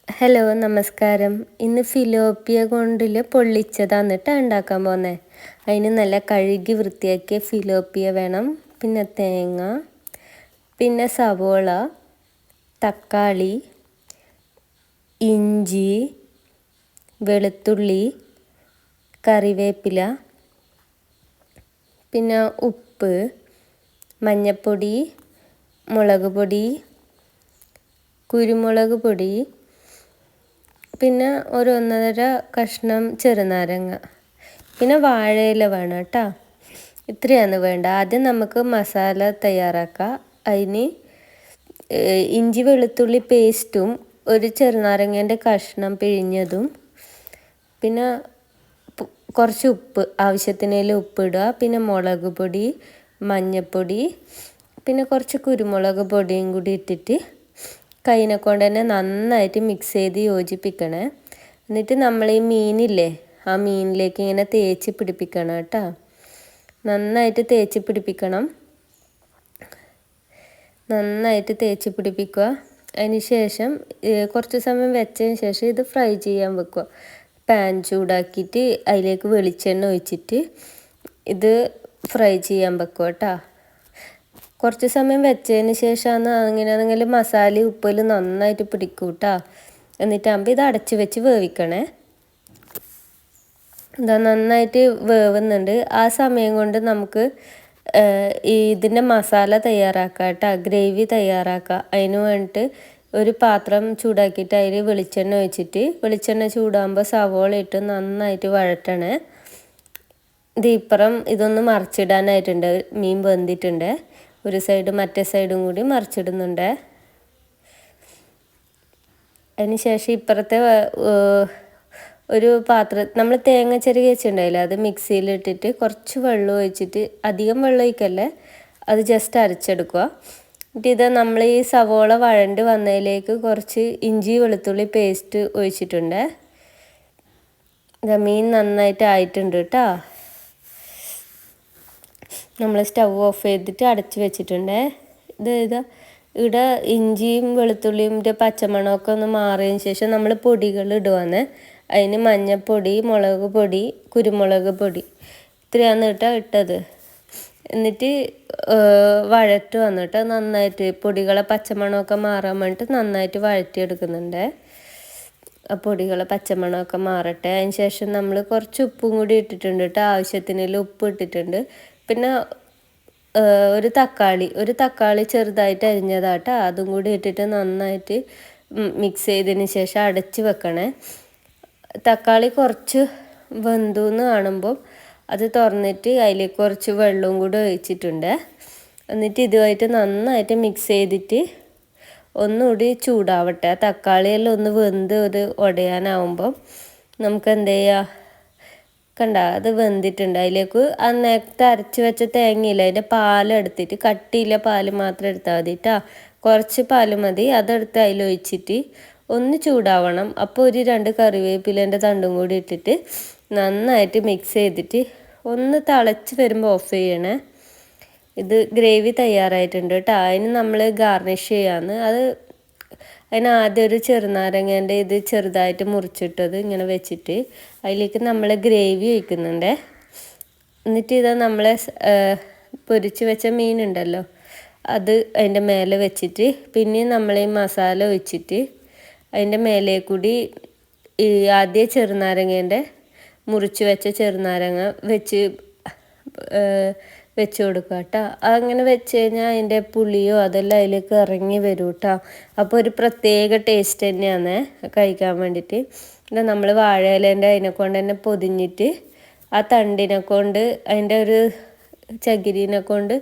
Hello നമസ്കാരം. ഇന്ന് ഫിലോപ്പിയ കൊണ്ടിൽ പൊള്ളിച്ചതാണ് ട്ടോ ഉണ്ടാക്കാൻ പോകുന്നത്. അതിന് നല്ല കഴുകി വൃത്തിയാക്കിയ ഫിലോപ്പിയ വേണം. പിന്നെ തേങ്ങ, പിന്നെ സവോള, തക്കാളി, ഇഞ്ചി, വെളുത്തുള്ളി, കറിവേപ്പില, പിന്നെ ഉപ്പ്, മഞ്ഞൾപ്പൊടി, മുളക് പൊടി, കുരുമുളക് പൊടി, പിന്നെ ഒരു 1.5 കഷ്ണം ചെറുനാരങ്ങ, പിന്നെ വാഴയില വേണം കേട്ടോ. ഇത്രയാണ് വേണ്ട. ആദ്യം നമുക്ക് മസാല തയ്യാറാക്കാം. അതിന് ഇഞ്ചി വെളുത്തുള്ളി പേസ്റ്റും ഒരു ചെറുനാരങ്ങേൻ്റെ കഷ്ണം പിഴിഞ്ഞതും, പിന്നെ കുറച്ച് ഉപ്പ്, ആവശ്യത്തിനേൽ ഉപ്പിടുക, പിന്നെ മുളക് പൊടി, മഞ്ഞൾപ്പൊടി, പിന്നെ കുറച്ച് കുരുമുളക് പൊടിയും കൂടി ഇട്ടിട്ട് കൈനെ കൊണ്ട് തന്നെ നന്നായിട്ട് മിക്സ് ചെയ്ത് യോജിപ്പിക്കണേ. എന്നിട്ട് നമ്മൾ ഈ മീനില്ലേ, ആ മീനിലേക്ക് ഇങ്ങനെ തേച്ച് പിടിപ്പിക്കണം കേട്ടോ. നന്നായിട്ട് തേച്ച് പിടിപ്പിക്കണം. നന്നായിട്ട് തേച്ച് പിടിപ്പിക്കുക. അതിന് ശേഷം കുറച്ച് സമയം വെച്ചതിന് ശേഷം ഇത് ഫ്രൈ ചെയ്യാൻ വെക്കുക. പാൻ ചൂടാക്കിയിട്ട് അതിലേക്ക് വെളിച്ചെണ്ണ ഒഴിച്ചിട്ട് ഇത് ഫ്രൈ ചെയ്യാൻ വെക്കുക കേട്ടോ. കുറച്ച് സമയം വെച്ചതിന് ശേഷമാണ് അങ്ങനെയാണെങ്കിൽ മസാല ഉപ്പിൽ നന്നായിട്ട് പിടിക്കും കേട്ടോ. എന്നിട്ടാകുമ്പോൾ ഇത് അടച്ച് വെച്ച് വേവിക്കണേ. ഇതാ നന്നായിട്ട് വേവുന്നുണ്ട്. ആ സമയം കൊണ്ട് നമുക്ക് ഇതിൻ്റെ മസാല തയ്യാറാക്കാം കേട്ടോ. ഗ്രേവി തയ്യാറാക്കാം. അതിന് വേണ്ടിയിട്ട് ഒരു പാത്രം ചൂടാക്കിയിട്ട് അതിൽ വെളിച്ചെണ്ണ ഒഴിച്ചിട്ട് വെളിച്ചെണ്ണ ചൂടാകുമ്പോൾ സവോള ഇട്ട് നന്നായിട്ട് വഴറ്റണേ. ഇതൊന്ന് മറിച്ചിടാനായിട്ടുണ്ട്. മീൻ വെന്തിട്ടുണ്ട്. ഒരു സൈഡ് മറ്റേ സൈഡും കൂടി മറിച്ചിടുന്നുണ്ട്. അതിന് ശേഷം ഇപ്പുറത്തെ ഒരു പാത്രം നമ്മൾ തേങ്ങ ചിരകി വെച്ചിട്ടുണ്ടായില്ല, അത് മിക്സിയിലിട്ടിട്ട് കുറച്ച് വെള്ളം ഒഴിച്ചിട്ട്, അധികം വെള്ളം ഒഴിക്കല്ലേ, അത് ജസ്റ്റ് അരച്ചെടുക്കുക. എന്നിട്ട് ഇത് നമ്മൾ ഈ സവോള വഴണ്ട് വന്നതിലേക്ക് കുറച്ച് ഇഞ്ചി വെളുത്തുള്ളി പേസ്റ്റ് ഒഴിച്ചിട്ടുണ്ട്. മീൻ നന്നായിട്ട് ആയിട്ടുണ്ട് കേട്ടോ. നമ്മൾ സ്റ്റവ് ഓഫ് ചെയ്തിട്ട് അടച്ച് വെച്ചിട്ടുണ്ട്. ഇവിടെ ഇഞ്ചിയും വെളുത്തുള്ളിയുടെ പച്ചമണമൊക്കെ ഒന്ന് മാറിയതിന് ശേഷം നമ്മൾ പൊടികൾ ഇടുവാണ്. അതിന് മഞ്ഞൾപ്പൊടി, മുളക് പൊടി, കുരുമുളക് പൊടി, ഇത്രയാണ് ഇട്ടത്. എന്നിട്ട് വഴറ്റ് വന്നിട്ട് നന്നായിട്ട് പൊടികളെ പച്ചമണമൊക്കെ മാറാൻ വേണ്ടിയിട്ട് നന്നായിട്ട് വഴറ്റിയെടുക്കുന്നുണ്ട്. ആ പൊടികളെ പച്ചമണമൊക്കെ മാറട്ടെ. അതിന് ശേഷം നമ്മൾ കുറച്ച് ഉപ്പും കൂടി ഇട്ടിട്ടുണ്ട് കേട്ടോ. ആവശ്യത്തിനുള്ള ഉപ്പ് ഇട്ടിട്ടുണ്ട്. പിന്നെ ഒരു തക്കാളി ചെറുതായിട്ട് അരിഞ്ഞതാട്ടോ, അതും കൂടി ഇട്ടിട്ട് നന്നായിട്ട് മിക്സ് ചെയ്തതിന് ശേഷം അടച്ച് വെക്കണേ. തക്കാളി കുറച്ച് വെന്തു എന്ന് കാണുമ്പോൾ അത് തുറന്നിട്ട് അതിലേക്ക് കുറച്ച് വെള്ളവും കൂടി ഒഴിച്ചിട്ടുണ്ട്. എന്നിട്ട് ഇതുമായിട്ട് നന്നായിട്ട് മിക്സ് ചെയ്തിട്ട് ഒന്നുകൂടി ചൂടാവട്ടെ. തക്കാളിയെല്ലാം ഒന്ന് വെന്ത് ഒരു ഉടയാനാവുമ്പം നമുക്ക് എന്ത് ചെയ്യുക, കണ്ട അത് വെന്തിട്ടുണ്ട്. അതിലേക്ക് ആ നേരത്തെ അരച്ച് വെച്ച തേങ്ങയില്ല, അതിൻ്റെ പാലെടുത്തിട്ട്, കട്ടിയില്ല പാല് മാത്രം എടുത്താൽ മതി കേട്ടോ. കുറച്ച് പാല് മതി. അതെടുത്ത് അതിലൊഴിച്ചിട്ട് ഒന്ന് ചൂടാവണം. അപ്പോൾ ഒരു 2 കറിവേപ്പിലേൻ്റെ തണ്ടും കൂടി ഇട്ടിട്ട് നന്നായിട്ട് മിക്സ് ചെയ്തിട്ട് ഒന്ന് തിളച്ച് വരുമ്പോൾ ഓഫ് ചെയ്യണേ. ഇത് ഗ്രേവി തയ്യാറായിട്ടുണ്ട് കേട്ടോ. അതിന് നമ്മൾ ഗാർണിഷ് ചെയ്യാമെന്ന്. അതിന് ആദ്യം ഒരു ചെറുനാരങ്ങേൻ്റെ ഇത് ചെറുതായിട്ട് മുറിച്ചിട്ടത് ഇങ്ങനെ വെച്ചിട്ട് അതിലേക്ക് നമ്മൾ ഗ്രേവി ഒഴിക്കുന്നുണ്ട്. എന്നിട്ട് ഇത് നമ്മൾ പൊരിച്ച് വെച്ച മീനുണ്ടല്ലോ, അത് അതിൻ്റെ മേലെ വെച്ചിട്ട് പിന്നെ നമ്മൾ ഈ മസാല ഒഴിച്ചിട്ട് അതിൻ്റെ മേലെ കൂടി ഈ ആദ്യം ചെറുനാരങ്ങേൻ്റെ മുറിച്ച് വെച്ച ചെറുനാരങ്ങ വെച്ച് കൊടുക്കുക കേട്ടോ. അങ്ങനെ വെച്ച് കഴിഞ്ഞാൽ അതിൻ്റെ പുളിയോ അതെല്ലാം അതിലേക്ക് ഇറങ്ങി വരും കേട്ടോ. അപ്പോൾ ഒരു പ്രത്യേക ടേസ്റ്റ് തന്നെയാണ് കഴിക്കാൻ വേണ്ടിയിട്ട്. ഇത് നമ്മൾ വാഴയിലേൻ്റെ അതിനെ കൊണ്ട് തന്നെ പൊതിഞ്ഞിട്ട് ആ തണ്ടിനെ കൊണ്ട് അതിൻ്റെ ഒരു ചകിരീനെ കൊണ്ട്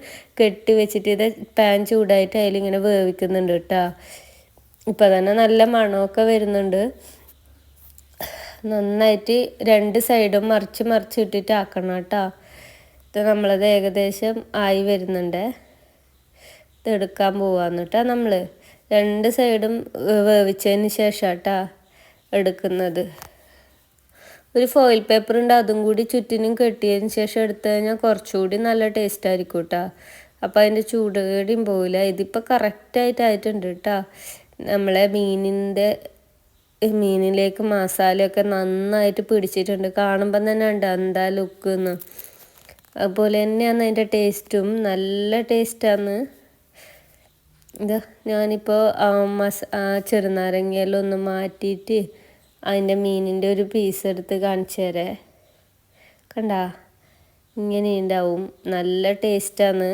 കെട്ടി വെച്ചിട്ട് ഇത് പാൻ ചൂടായിട്ട് അതിലിങ്ങനെ വേവിക്കുന്നുണ്ട് കേട്ടോ. ഇപ്പം തന്നെ നല്ല മണമൊക്കെ വരുന്നുണ്ട്. നന്നായിട്ട് 2 സൈഡും മറിച്ച് ഇട്ടിട്ട് ആക്കണം കേട്ടോ. ഇത് നമ്മളത് ഏകദേശം ആയി വരുന്നുണ്ട്. ഇത് എടുക്കാൻ പോവാന്ന് കേട്ടോ. നമ്മൾ 2 സൈഡും വേവിച്ചതിന് ശേഷം കേട്ടോ എടുക്കുന്നത്. ഒരു ഫോയിൽ പേപ്പർ ഉണ്ട്, അതും കൂടി ചുറ്റിനും കെട്ടിയതിന് ശേഷം എടുത്തു കഴിഞ്ഞാൽ കുറച്ചുകൂടി നല്ല ടേസ്റ്റ് ആയിരിക്കും കേട്ടോ. അപ്പോൾ അതിൻ്റെ ചൂടുകടിയും പോവില്ല. ഇതിപ്പോൾ കറക്റ്റായിട്ടായിട്ടുണ്ട് കേട്ടോ. നമ്മളെ മീനിൻ്റെ മീനിലേക്ക് മസാലയൊക്കെ നന്നായിട്ട് പിടിച്ചിട്ടുണ്ട്. കാണുമ്പം തന്നെ ഉണ്ട് എന്താ ലുക്കെന്ന്. അതുപോലെ തന്നെയാണ് അതിൻ്റെ ടേസ്റ്റും, നല്ല ടേസ്റ്റാണ്. ഇതാ ഞാനിപ്പോൾ ചെറുനാരങ്ങയെല്ലാം ഒന്ന് മാറ്റിയിട്ട് അതിൻ്റെ മീനിൻ്റെ ഒരു പീസ് എടുത്ത് കാണിച്ചു തരാം. കണ്ടാ, ഇങ്ങനെ ഉണ്ടാവും. നല്ല ടേസ്റ്റാണ്.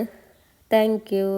Thank you.